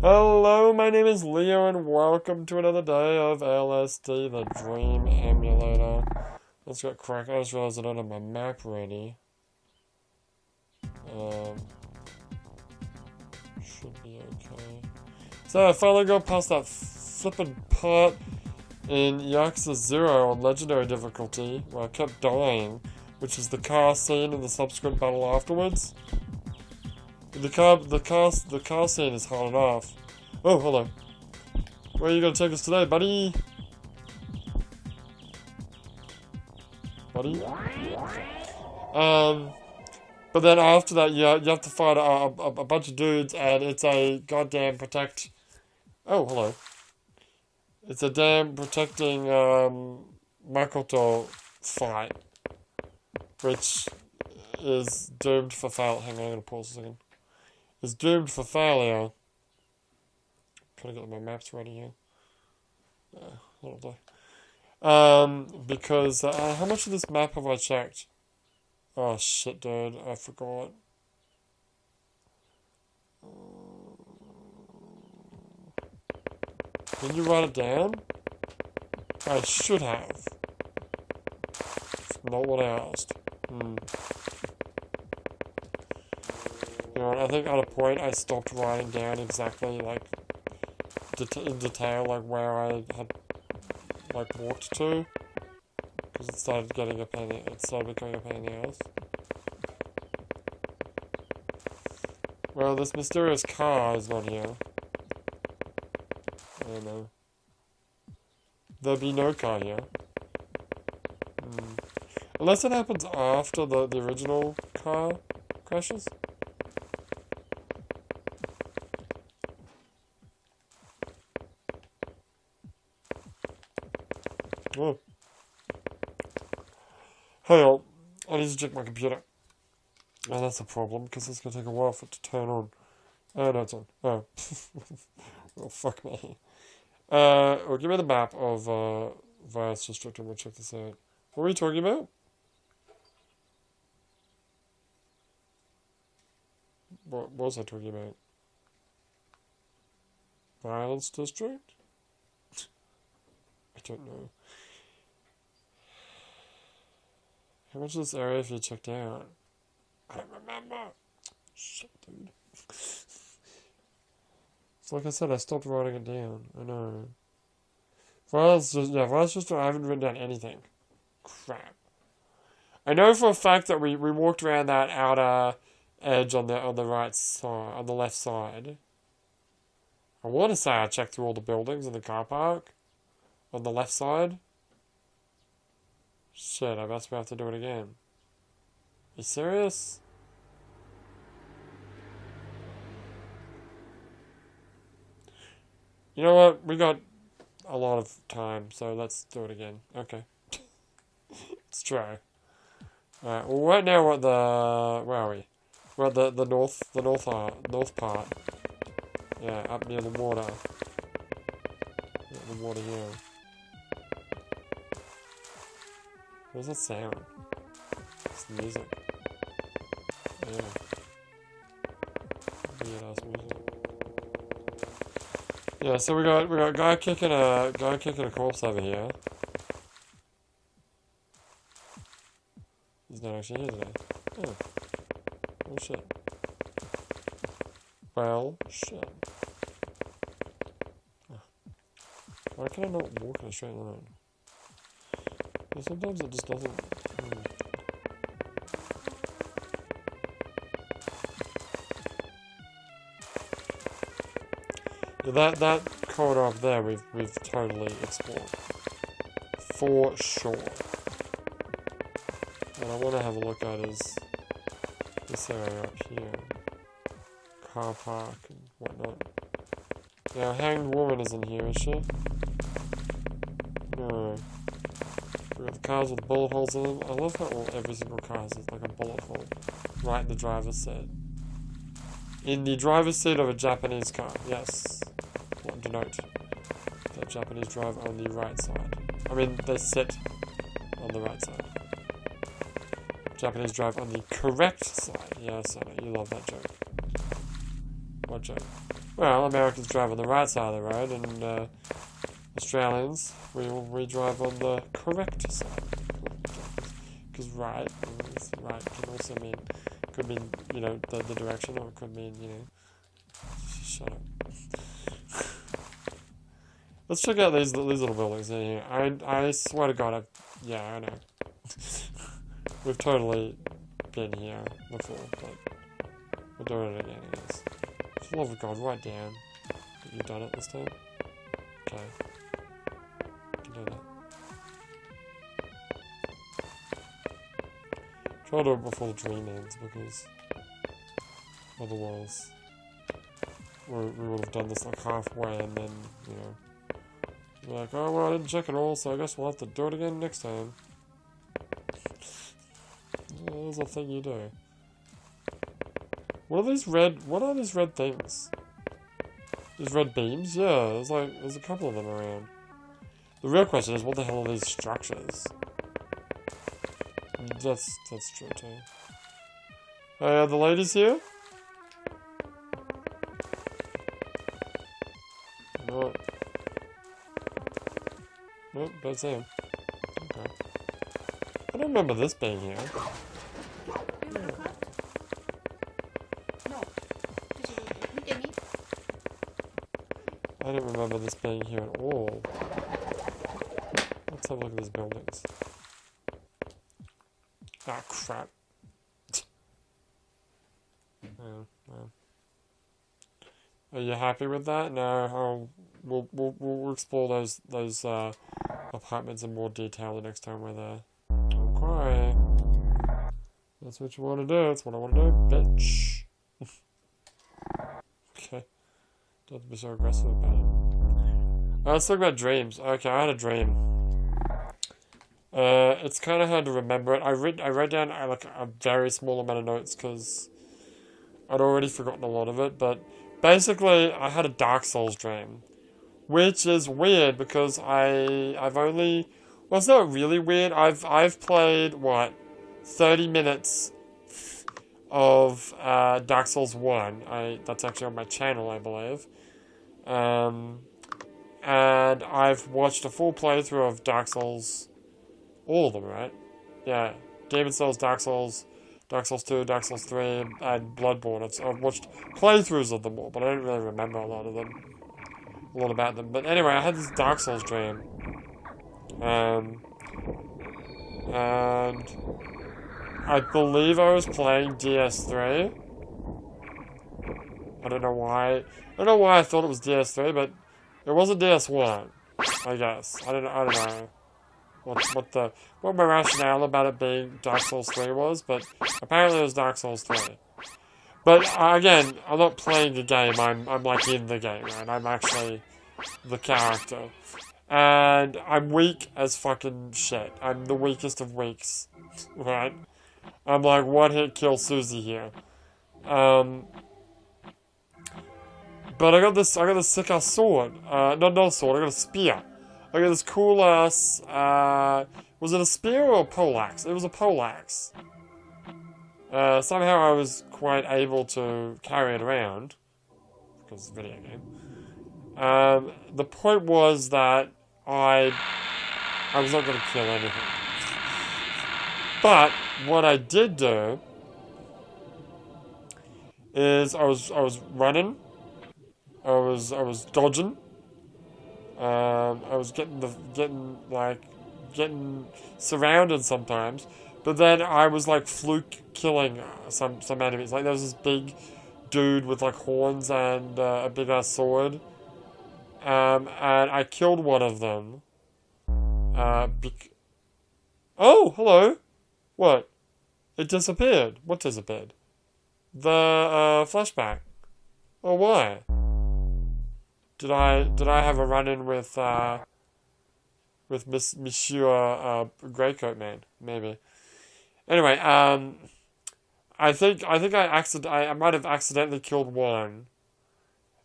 Hello, my name is Leo, and welcome to another day of LSD, the Dream Emulator. Let's get cracking. I just realized I don't have my map ready. Should be okay. So I finally got past that flippin' part in Yakuza 0 on Legendary difficulty, where I kept dying, which is the car scene in the subsequent battle afterwards. The car scene is hard enough. Oh, hello. Where are you gonna take us today, buddy? Buddy? But then after that, you have to fight a bunch of dudes, and it's a goddamn protect... Oh, hello. It's a damn protecting, Makoto fight. Which is doomed for fail. Hang on, I'm gonna pause a second. Is doomed for failure. Trying to get my maps ready here. That'll do. Because, how much of this map have I checked? Oh shit, dude, I forgot. Can you write it down? I should have. It's not what I asked. You know what, I think at a point I stopped writing down exactly, like, in detail, like, where I had, like, walked to. Because it started becoming a pain in the ass. Well, this mysterious car is not here. I don't know. There'll be no car here. Unless it happens after the original car crashes. Oh. Hang on. I need to check my computer. Oh, that's a problem, because it's going to take a while for it to turn on. Oh, no, it's on. Oh. Well, fuck me. Well, give me the map of, Virus District, and we'll check this out. What were you talking about? What was I talking about? Violence District? I don't know. How much of this area have you checked out? I don't remember. Shit, dude. So like I said, I stopped writing it down. I know. Violence District, I haven't written down anything. Crap. I know for a fact that we walked around that outer edge on the right side, on the left side. I want to say I checked through all the buildings in the car park on the left side. Shit, I must have to do it again. You serious? You know what? We got a lot of time, so let's do it again. Okay. Let's try. Alright, well right now we're at the... Where are we? We're at the north part. Yeah, up near the water. Yeah, the water here. What does that sound? It's music. Yeah. Weird ass music. Yeah, so we got a guy kicking a corpse over here. He's not actually here today. Oh. Oh shit. Well, shit. Oh. Why can I not walk in a straight line? Well, sometimes it just doesn't... Yeah, that corridor up there we've totally explored. For sure. What I want to have a look at is this area up here. Car park and whatnot. Now, hanged woman isn't here, is she? No. We got the cars with bullet holes in them. I love how every single car has like a bullet hole right in the driver's seat. In the driver's seat of a Japanese car, yes. Want to note that Japanese drive on the right side. I mean, they sit on the right side. Japanese drive on the correct side. Yes, I know, you love that joke. What joke? Well, Americans drive on the right side of the road, and Australians, we drive on the correct side. Because right can also mean, could mean, you know, the direction, or it could mean, you know, shut up. Let's check out these little buildings in here. I swear to God, yeah, I know. We've totally been here before, but we're doing it again, I guess. For the love of God, write down that you've done it this time. Okay. You can do that. Try to do it before the dream ends, because otherwise we would have done this like halfway, and then, you know, we're like, oh well, I didn't check it all, so I guess we'll have to do it again next time. There's a thing you do. What are these red things? These red beams? Yeah, there's a couple of them around. The real question is, what the hell are these structures? That's true too. Oh, the ladies here? No. Nope, don't see him. Okay. I don't remember this being here. I don't remember this being here at all. Let's have a look at these buildings. Ah, crap. Oh, well. Are you happy with that? No, we'll explore those apartments in more detail the next time we're there. Okay. That's what you want to do. That's what I want to do, bitch. Okay. Don't have to be so aggressive about it. Let's talk about dreams. Okay, I had a dream. It's kind of hard to remember it. I wrote down like a very small amount of notes because I'd already forgotten a lot of it. But basically, I had a Dark Souls dream, which is weird because I've only, well, it's not really weird. I've played 30 minutes of Dark Souls 1. That's actually on my channel, I believe. And I've watched a full playthrough of Dark Souls. All of them, right? Yeah. Demon Souls, Dark Souls 2, Dark Souls 3, and Bloodborne. I've watched playthroughs of them all, but I don't really remember a lot about them. But anyway, I had this Dark Souls dream. And I believe I was playing DS3. I don't know why I thought it was DS3, but it wasn't DS1, I guess. I don't know. What my rationale about it being Dark Souls 3 was, but apparently it was Dark Souls 3. But again, I'm not playing the game, I'm like in the game, right? I'm actually the character. And I'm weak as fucking shit. I'm the weakest of weaks, right? I'm like one hit kill Susie here. But I got this sick ass sword. Not a sword, I got a spear. I got this cool ass, was it a spear or a poleaxe? It was a poleaxe. Somehow I was quite able to carry it around, because it's a video game. The point was that I was not going to kill anything. But what I did do is I was running, I was dodging. I was getting surrounded sometimes, but then I was like fluke killing some enemies. Like there was this big dude with like horns and a big ass sword, and I killed one of them. Oh, hello. What? It disappeared. What disappeared? The flashback. Oh, why? Did I have a run-in with Monsieur Greycoat Man? Maybe. Anyway, I think I might have accidentally killed one,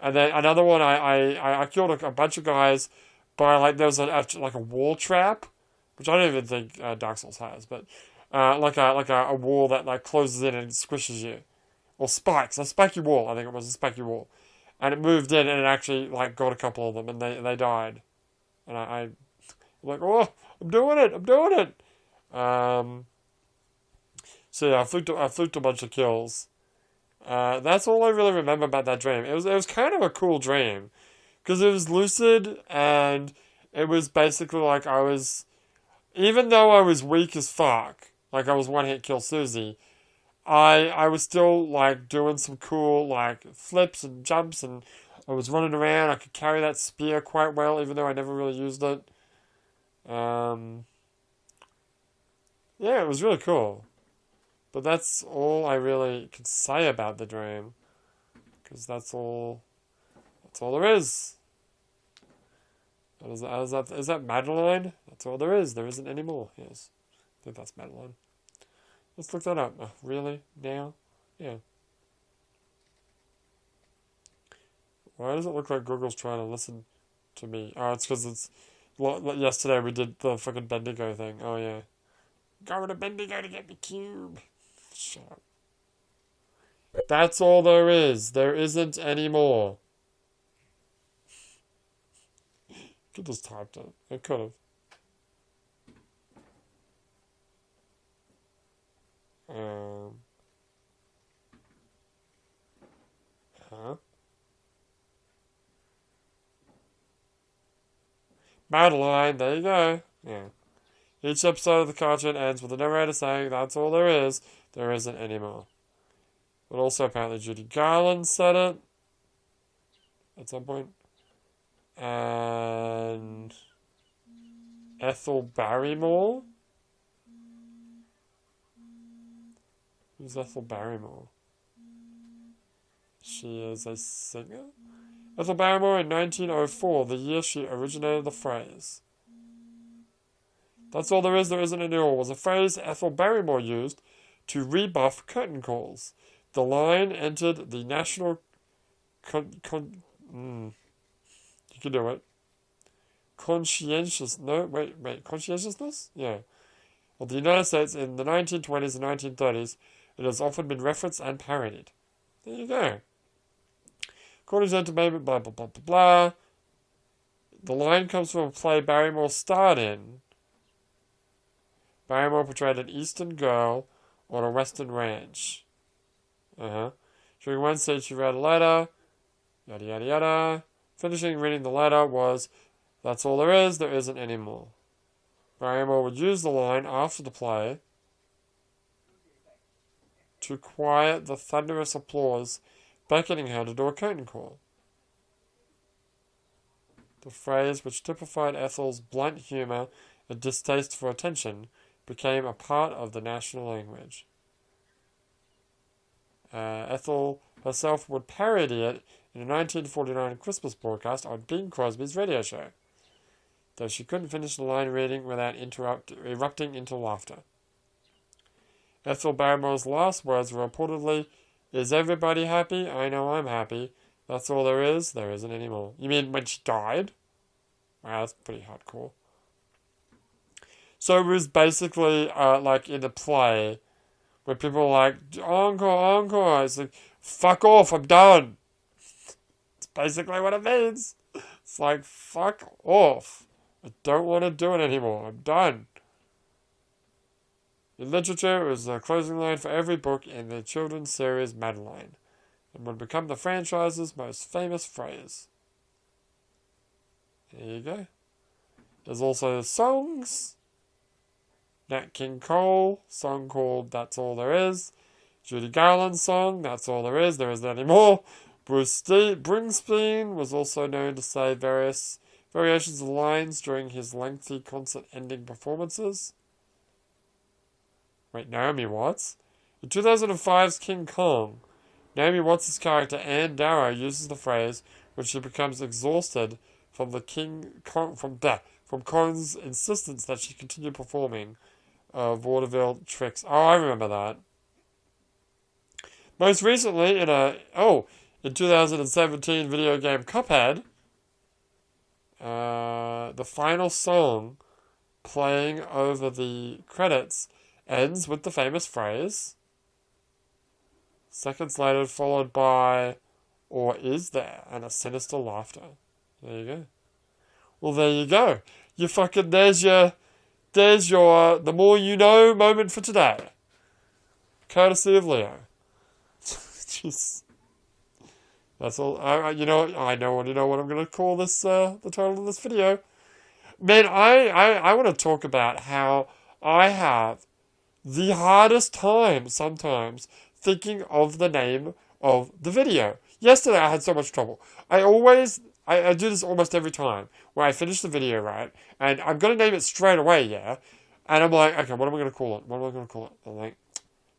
and then another one I killed a bunch of guys by like there was like a wall trap, which I don't even think Dark Souls has, but like a wall that like closes in and squishes you, or spikes, a spiky wall. I think it was a spiky wall. and it moved in, and it actually like got a couple of them, and they died, and I'm like, oh, I'm doing it. So yeah, I fluked a bunch of kills. That's all I really remember about that dream. It was kind of a cool dream, because it was lucid, and it was basically like even though I was weak as fuck, like I was one hit kill Susie, I was still like doing some cool like flips and jumps, and I was running around. I could carry that spear quite well, even though I never really used it. Um, yeah, it was really cool. But that's all I really can say about the dream, because that's all there is. Is that Madeline? That's all there is. There isn't any more. Yes, I think that's Madeline. Let's look that up. Oh, really? Now? Yeah. Why does it look like Google's trying to listen to me? Oh, it's because yesterday we did the fucking Bendigo thing. Oh, yeah. Go to Bendigo to get the cube. Shut up. That's all there is. There isn't any more. Could just typed it. I could have. Huh? Madeline, there you go. Yeah. Each episode of the cartoon ends with the narrator saying, that's all there is. There isn't any more. But also apparently Judy Garland said it at some point. And Ethel Barrymore? Who's Ethel Barrymore? She is a singer? Ethel Barrymore in 1904, the year she originated the phrase. That's all there isn't any more, was a phrase Ethel Barrymore used to rebuff curtain calls. The line entered the national you can do it. Conscientiousness? Yeah. Well, the United States in the 1920s and 1930s, it has often been referenced and parodied. There you go. According to Entertainment, blah, blah, blah, blah, blah. The line comes from a play Barrymore starred in. Barrymore portrayed an Eastern girl on a Western ranch. During one scene, she read a letter. Yada, yada, yada. Finishing reading the letter was, that's all there isn't any more. Barrymore would use the line after the play to quiet the thunderous applause, beckoning her to do a curtain call. The phrase, which typified Ethel's blunt humor and distaste for attention, became a part of the national language. Ethel herself would parody it in a 1949 Christmas broadcast on Bing Crosby's radio show, though she couldn't finish the line reading without erupting into laughter. Ethel Barrymore's last words were reportedly, "Is everybody happy? I know I'm happy. That's all there isn't any more." You mean when she died? Wow, that's pretty hardcore. So it was basically like in a play where people were like, encore, encore. It's like, fuck off, I'm done. It's basically what it means. It's like, fuck off. I don't want to do it anymore. I'm done. In literature, it was the closing line for every book in the children's series Madeline, and would become the franchise's most famous phrase. There you go. There's also songs. Nat King Cole, song called That's All There Is. Judy Garland's song, That's All There isn't any more. Bruce Springsteen was also known to say various variations of lines during his lengthy concert-ending performances. Wait, Naomi Watts? In 2005's King Kong, Naomi Watts' character Anne Darrow uses the phrase when she becomes exhausted from Kong's insistence that she continue performing vaudeville tricks. Oh, I remember that. Most recently, in 2017 video game Cuphead, the final song playing over the credits ends with the famous phrase. Seconds later, followed by Or is there? And a sinister laughter. There you go. Well, there you go. You fucking, there's your, the more you know moment for today. Courtesy of Leo. Jeez. That's all. You know what I'm going to call this, the title of this video. Man, I want to talk about how I have the hardest time sometimes thinking of the name of the video. Yesterday I had so much trouble. I do this almost every time where I finish the video, right? And I'm going to name it straight away, yeah? And I'm like, okay, what am I going to call it? What am I going to call it? I'm like,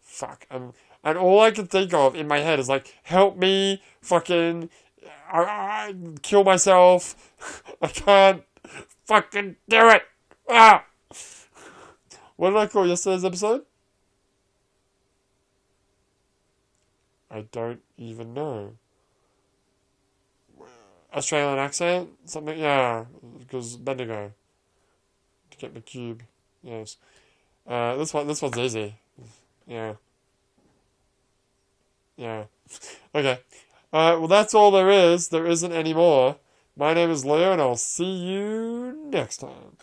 fuck. And all I can think of in my head is like, help me, fucking, kill myself. I can't fucking do it. Ah! What did I call yesterday's episode? I don't even know. Australian accent? Something? Yeah, because Bendigo. To get the cube. Yes. This one's easy. Yeah. Yeah. Okay. Well, that's all there is. There isn't any more. My name is Leo, and I'll see you next time.